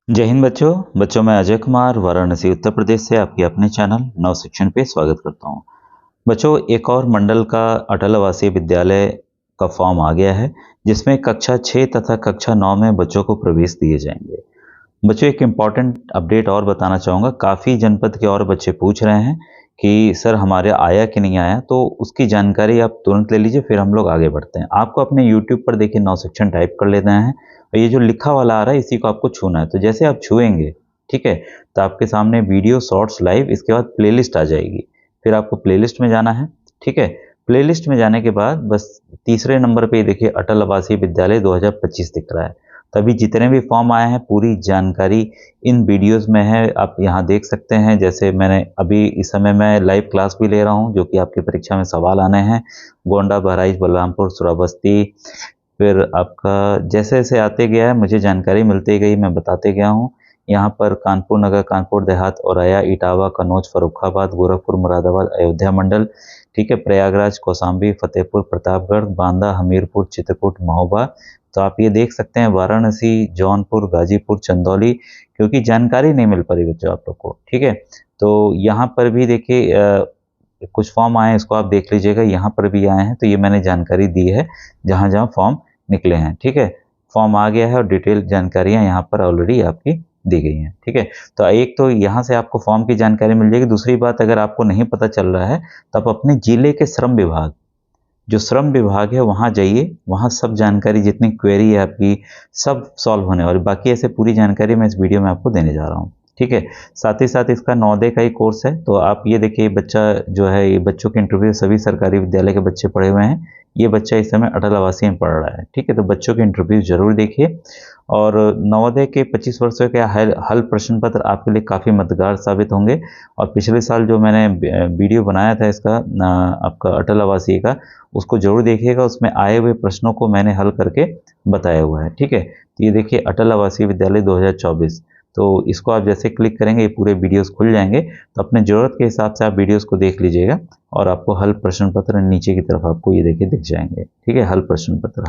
जय हिंद बच्चों मैं अजय कुमार वाराणसी उत्तर प्रदेश से आपके अपने चैनल नव शिक्षण पे स्वागत करता हूं। बच्चों, एक और मंडल का अटल आवासीय विद्यालय का फॉर्म आ गया है जिसमें कक्षा 6 तथा कक्षा 9 में बच्चों को प्रवेश दिए जाएंगे। बच्चों, एक इम्पॉर्टेंट अपडेट और बताना चाहूँगा। काफ़ी जनपद के और बच्चे पूछ रहे हैं कि सर हमारे आया कि नहीं आया, तो उसकी जानकारी आप तुरंत ले लीजिए, फिर हम लोग आगे बढ़ते हैं। आपको अपने यूट्यूब पर देखिए नव शिक्षण टाइप कर लेना है और ये जो लिखा वाला आ रहा है इसी को आपको छूना है। तो जैसे आप छुएंगे, ठीक है, तो आपके सामने वीडियो शॉर्ट्स लाइव, इसके बाद प्लेलिस्ट आ जाएगी। फिर आपको प्लेलिस्ट में जाना है, ठीक है। प्लेलिस्ट में जाने के बाद बस तीसरे नंबर पे देखिए अटल आवासीय विद्यालय 2025 दिख रहा है। तभी जितने भी फॉर्म आए हैं पूरी जानकारी इन वीडियोस में है, आप यहाँ देख सकते हैं। जैसे मैंने अभी इस समय मैं लाइव क्लास भी ले रहा हूँ जो कि आपकी परीक्षा में सवाल आने हैं। गोंडा, बहराइच, बलरामपुर, श्रावस्ती, फिर आपका जैसे जैसे आते गया है मुझे जानकारी मिलती गई, मैं बताते गया हूँ। यहाँ पर कानपुर नगर, कानपुर देहात, औरैया, इटावा, कन्नौज, फर्रुखाबाद, गोरखपुर, मुरादाबाद, अयोध्या मंडल, ठीक है, प्रयागराज, कौशाम्बी, फतेहपुर, प्रतापगढ़, बांदा, हमीरपुर, चित्रकूट, महोबा। तो आप ये देख सकते हैं वाराणसी, जौनपुर, गाजीपुर, चंदौली, क्योंकि जानकारी नहीं मिल पा रही बच्चों आप लोग को, ठीक है। तो यहाँ पर भी देखिए कुछ फॉर्म आए हैं, इसको आप देख लीजिएगा। यहाँ पर भी आए हैं तो ये मैंने जानकारी दी है जहाँ जहाँ फॉर्म निकले हैं, ठीक है। फॉर्म आ गया है और डिटेल जानकारियाँ यहाँ पर ऑलरेडी आपकी दी गई हैं, ठीक है। तो एक तो यहाँ से आपको फॉर्म की जानकारी मिल जाएगी। दूसरी बात, अगर आपको नहीं पता चल रहा है तो आप अपने जिले के श्रम विभाग, जो श्रम विभाग है वहाँ जाइए, वहाँ सब जानकारी, जितनी क्वेरी है आपकी, सब सॉल्व होने वाली। बाकी ऐसे पूरी जानकारी मैं इस वीडियो में आपको देने जा रहा हूँ, ठीक है। साथ ही साथ इसका नवोदय का ही कोर्स है। तो आप ये देखिए, बच्चा जो है, ये बच्चों के इंटरव्यू सभी सरकारी विद्यालय के बच्चे पढ़े हुए हैं। ये बच्चा इस समय अटल आवासीय में पढ़ रहा है, ठीक है। तो बच्चों के इंटरव्यू जरूर देखिए। और नवोदय के 25 वर्षों के हल प्रश्न पत्र आपके लिए काफ़ी मददगार साबित होंगे। और पिछले साल जो मैंने वीडियो बनाया था इसका आपका अटल आवासीय का, उसको जरूर देखिएगा। उसमें आए हुए प्रश्नों को मैंने हल करके बताया हुआ है, ठीक है। तो ये देखिए अटल आवासीय विद्यालय 2024, तो इसको आप जैसे क्लिक करेंगे ये पूरे वीडियोस खुल जाएंगे। तो अपने ज़रूरत के हिसाब से आप वीडियोस को देख लीजिएगा और आपको हल प्रश्न पत्र नीचे की तरफ आपको ये देखिए दिख जाएंगे, ठीक है। हल प्रश्न पत्र,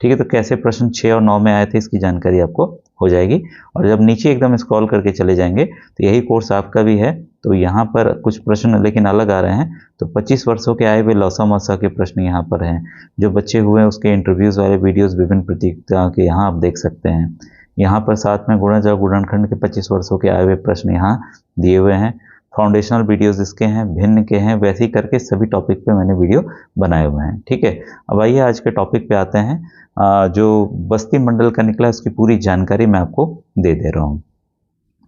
ठीक है। तो कैसे प्रश्न 6 और 9 में आए थे इसकी जानकारी आपको हो जाएगी। और जब नीचे एकदम स्क्रॉल करके चले जाएंगे तो यही कोर्स आपका भी है। तो यहाँ पर कुछ प्रश्न लेकिन अलग आ रहे हैं। तो 25 वर्षों के आए हुए लौसा मौसा के प्रश्न यहाँ पर हैं। जो बच्चे हुए हैं उसके इंटरव्यूज़ वाले वीडियोज़ विभिन्न प्रतियोगिताओं के यहाँ आप देख सकते हैं। यहाँ पर साथ में गुणज और गुणनखंड के 25 वर्षों के आए हुए प्रश्न यहाँ दिए हुए हैं। फाउंडेशनल वीडियोस इसके हैं, भिन्न के हैं, वैसे ही करके सभी टॉपिक पे मैंने वीडियो बनाए हुए हैं, ठीक है। अब आइए आज के टॉपिक पे आते हैं। जो बस्ती मंडल का निकला है उसकी पूरी जानकारी मैं आपको दे दे रहा हूँ।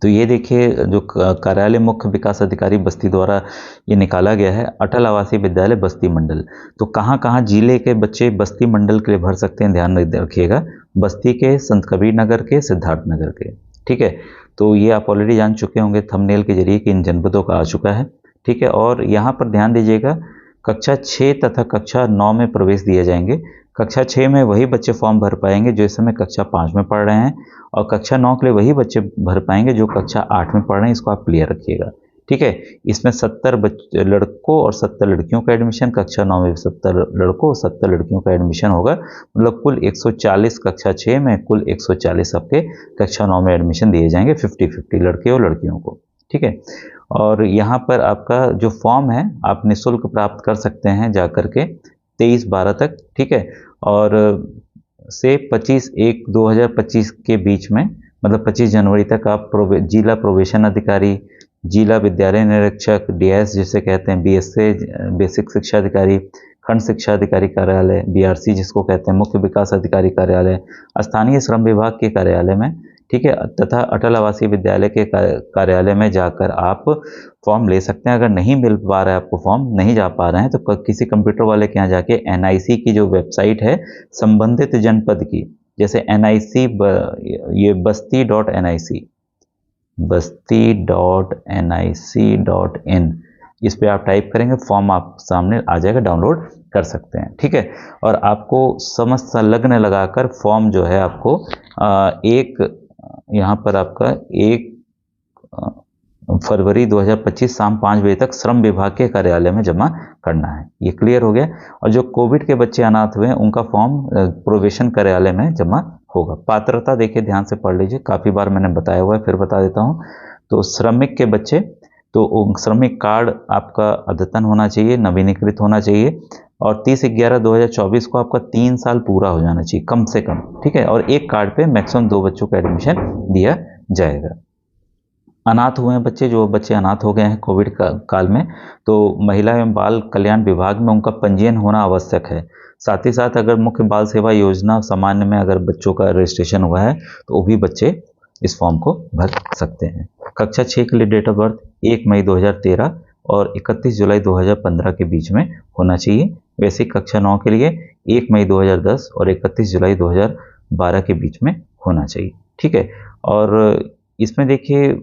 तो ये देखिए, जो कार्यालय मुख्य विकास अधिकारी बस्ती द्वारा ये निकाला गया है, अटल आवासीय विद्यालय बस्ती मंडल। तो कहाँ कहाँ जिले के बच्चे बस्ती मंडल के लिए भर सकते हैं, ध्यान रखिएगा। बस्ती के, संत कबीर नगर के, सिद्धार्थ नगर के, ठीक है। तो ये आप ऑलरेडी जान चुके होंगे थंबनेल के जरिए कि इन जनपदों का आ चुका है, ठीक है। और यहाँ पर ध्यान दीजिएगा, कक्षा 6 तथा कक्षा 9 में प्रवेश दिए जाएंगे। कक्षा 6 में वही बच्चे फॉर्म भर पाएंगे जो इस समय कक्षा 5 में पढ़ रहे हैं, और कक्षा 9 के लिए वही बच्चे भर पाएंगे जो कक्षा 8 में पढ़ रहे हैं। इसको आप क्लियर रखिएगा, ठीक है। इसमें 70 लड़कों और 70 लड़कियों का एडमिशन, कक्षा 9 में 70 लड़कों और 70 लड़कियों का एडमिशन होगा। मतलब कुल 140 कक्षा 6 में, कुल 140 आपके कक्षा 9 में एडमिशन दिए जाएंगे, 50-50 लड़के और लड़कियों को, ठीक है। और यहाँ पर आपका जो फॉर्म है आप निःशुल्क प्राप्त कर सकते हैं जा करके 23/12 तक, ठीक है। और से 25/1/2025 के बीच में, मतलब 25 जनवरी तक आप जिला प्रोबेशन अधिकारी, जिला विद्यालय निरीक्षक, डीएस जिसे कहते हैं, बीएसए बेसिक शिक्षा अधिकारी, खंड शिक्षा अधिकारी कार्यालय, बीआरसी जिसको कहते हैं मुख्य विकास अधिकारी कार्यालय, स्थानीय श्रम विभाग के कार्यालय में, ठीक है, तथा अटल आवासीय विद्यालय के कार्यालय में जाकर आप फॉर्म ले सकते हैं। अगर नहीं मिल पा रहा है आपको फॉर्म, नहीं जा पा रहे हैं, तो किसी कंप्यूटर वाले के यहाँ जाके एनआईसी की जो वेबसाइट है संबंधित जनपद की, जैसे एनआईसी ये बस्ती.nic.in, इस पे आप टाइप करेंगे, फॉर्म आप सामने आ जाएगा, डाउनलोड कर सकते हैं, ठीक है। और आपको समस्त संलग्न लगाकर फॉर्म जो है आपको एक यहाँ पर आपका 1 फरवरी 2025 शाम 5 बजे तक श्रम विभाग के कार्यालय में जमा करना है। ये क्लियर हो गया। और जो कोविड के बच्चे अनाथ हुए हैं उनका फॉर्म प्रोबेशन कार्यालय में जमा होगा। पात्रता देखिए ध्यान से पढ़ लीजिए, काफ़ी बार मैंने बताया हुआ है, फिर बता देता हूँ। तो श्रमिक के बच्चे, तो श्रमिक कार्ड आपका अद्यतन होना चाहिए, नवीनीकृत होना चाहिए, और 30/11/2024 को आपका 3 साल पूरा हो जाना चाहिए कम से कम, ठीक है। और एक कार्ड पे मैक्सिमम 2 बच्चों को एडमिशन दिया जाएगा। अनाथ हुए हैं बच्चे, जो बच्चे अनाथ हो गए हैं कोविड काल में, तो महिला एवं बाल कल्याण विभाग में उनका पंजीयन होना आवश्यक है। साथ ही साथ अगर मुख्य बाल सेवा योजना सामान्य में अगर बच्चों का रजिस्ट्रेशन हुआ है तो वो भी बच्चे इस फॉर्म को भर सकते हैं। कक्षा 6 के लिए डेट ऑफ बर्थ 1 मई 2013 और 31 जुलाई 2015 के बीच में होना चाहिए। वैसे ही कक्षा 9 के लिए 1 मई 2010 और 31 जुलाई 2012 के बीच में होना चाहिए, ठीक है। और इसमें देखिए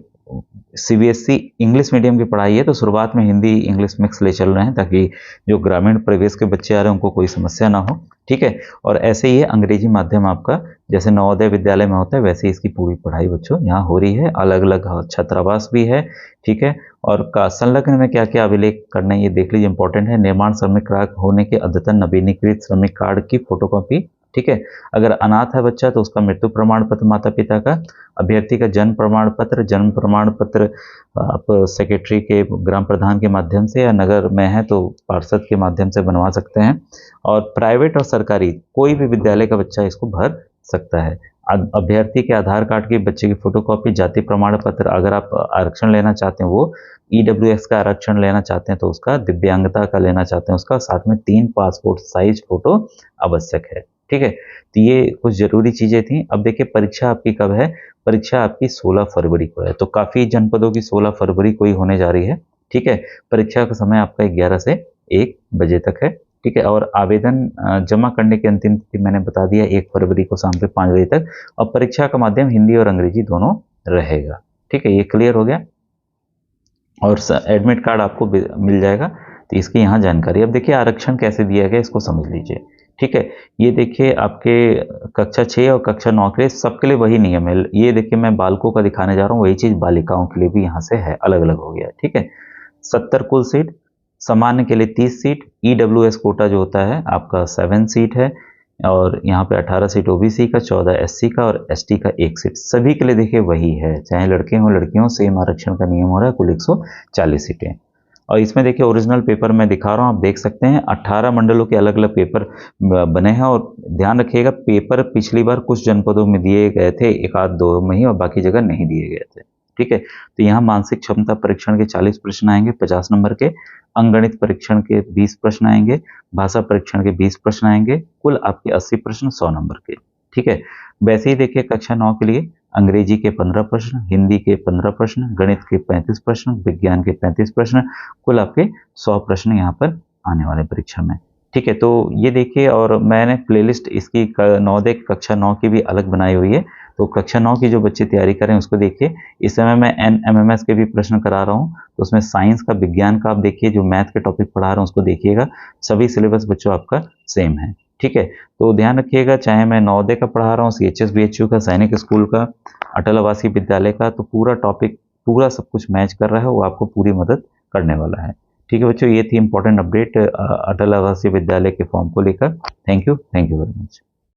सीबीएसई इंग्लिश मीडियम की पढ़ाई है, तो शुरुआत में हिंदी इंग्लिश मिक्स ले चल रहे हैं ताकि जो ग्रामीण परिवेश के बच्चे आ रहे हैं उनको कोई समस्या ना हो, ठीक है। और ऐसे ही अंग्रेजी माध्यम आपका जैसे नवोदय विद्यालय में होता है वैसे ही इसकी पूरी पढ़ाई बच्चों यहाँ हो रही है। अलग अलग छात्रावास भी है, ठीक है। और का संलग्न में क्या क्या अभिलेख करना है ये देख लीजिए, इंपॉर्टेंट है। निर्माण श्रमिक होने के अद्यतन नवीनीकृत श्रमिक कार्ड की फोटोकॉपी, ठीक है। अगर अनाथ है बच्चा तो उसका मृत्यु प्रमाण पत्र माता पिता का, अभ्यर्थी का जन्म प्रमाण पत्र आप सेक्रेटरी के ग्राम प्रधान के माध्यम से या नगर में है तो पार्षद के माध्यम से बनवा सकते हैं। और प्राइवेट और सरकारी कोई भी विद्यालय का बच्चा इसको भर सकता है। अभ्यर्थी के आधार कार्ड की बच्चे की फोटोकॉपी, जाति प्रमाण पत्र, अगर आप आरक्षण लेना चाहते हैं वो ईडब्ल्यूएस का आरक्षण लेना चाहते हैं तो उसका, दिव्यांगता का लेना चाहते हैं उसका, साथ में 3 पासपोर्ट साइज फोटो आवश्यक है, ठीक है। तो ये कुछ जरूरी चीजें थी। अब देखिए परीक्षा आपकी कब है, परीक्षा आपकी 16 फरवरी को है, तो काफी जनपदों की 16 फरवरी को ही होने जा रही है, ठीक है। परीक्षा का समय आपका 11 से 1 बजे तक है, ठीक है। और आवेदन जमा करने की अंतिम तिथि मैंने बता दिया 1 फरवरी को शाम के 5 बजे तक। और परीक्षा का माध्यम हिंदी और अंग्रेजी दोनों रहेगा, ठीक है। ये क्लियर हो गया। और एडमिट कार्ड आपको मिल जाएगा, तो इसकी यहाँ जानकारी। अब देखिए आरक्षण कैसे दिया गया इसको समझ लीजिए, ठीक है। ये देखिए आपके कक्षा 6 और कक्षा 9 के लिए सबके लिए वही नियम है। ये देखिए मैं बालकों का दिखाने जा रहा हूँ, वही चीज़ बालिकाओं के लिए भी यहाँ से है, अलग अलग हो गया, ठीक है। 70 कुल सीट, सामान्य के लिए 30 सीट, ईडब्ल्यूएस कोटा जो होता है आपका 7 सीट है, और यहाँ पे 18 सीट ओबीसी का, 14 एससी का और एसटी का 1 सीट। सभी के लिए देखिए वही है, चाहे लड़के हों लड़कियों, सेम आरक्षण का नियम हो रहा है। कुल 140 सीटें। और इसमें देखिए ओरिजिनल पेपर मैं दिखा रहा हूँ, आप देख सकते हैं 18 मंडलों के अलग अलग पेपर बने हैं। और ध्यान रखिएगा पेपर पिछली बार कुछ जनपदों में दिए गए थे, 1-2 में ही, और बाकी जगह नहीं दिए गए थे, ठीक है। तो यहाँ मानसिक क्षमता परीक्षण के 40 प्रश्न आएंगे 50 नंबर के, अंगणित परीक्षण के 20 प्रश्न आएंगे, भाषा परीक्षण के 20 प्रश्न आएंगे, कुल आपके 80 प्रश्न 100 नंबर के, ठीक है। वैसे ही देखिए कक्षा 9 के लिए अंग्रेजी के 15 प्रश्न, हिंदी के 15 प्रश्न, गणित के 35 प्रश्न, विज्ञान के 35 प्रश्न, कुल आपके 100 प्रश्न यहाँ पर आने वाले परीक्षा में, ठीक है। तो ये देखिए, और मैंने प्लेलिस्ट इसकी नवोदय कक्षा 9 की भी अलग बनाई हुई है, तो कक्षा 9 की जो बच्चे तैयारी करें उसको देखिए। इस समय मैं NMMS के भी प्रश्न करा रहा हूँ, तो उसमें साइंस का, विज्ञान का आप देखिए, जो मैथ के टॉपिक पढ़ा रहा हूँ उसको देखिएगा। सभी सिलेबस बच्चों आपका सेम है, ठीक है। तो ध्यान रखिएगा, चाहे मैं नवोदय का पढ़ा रहा हूँ, CHS BHU का, सैनिक स्कूल का, अटल आवासीय विद्यालय का, तो पूरा टॉपिक पूरा सब कुछ मैच कर रहा है, वो आपको पूरी मदद करने वाला है, ठीक है बच्चों। ये थी इंपॉर्टेंट अपडेट अटल आवासीय विद्यालय के फॉर्म को लेकर। Thank you very much.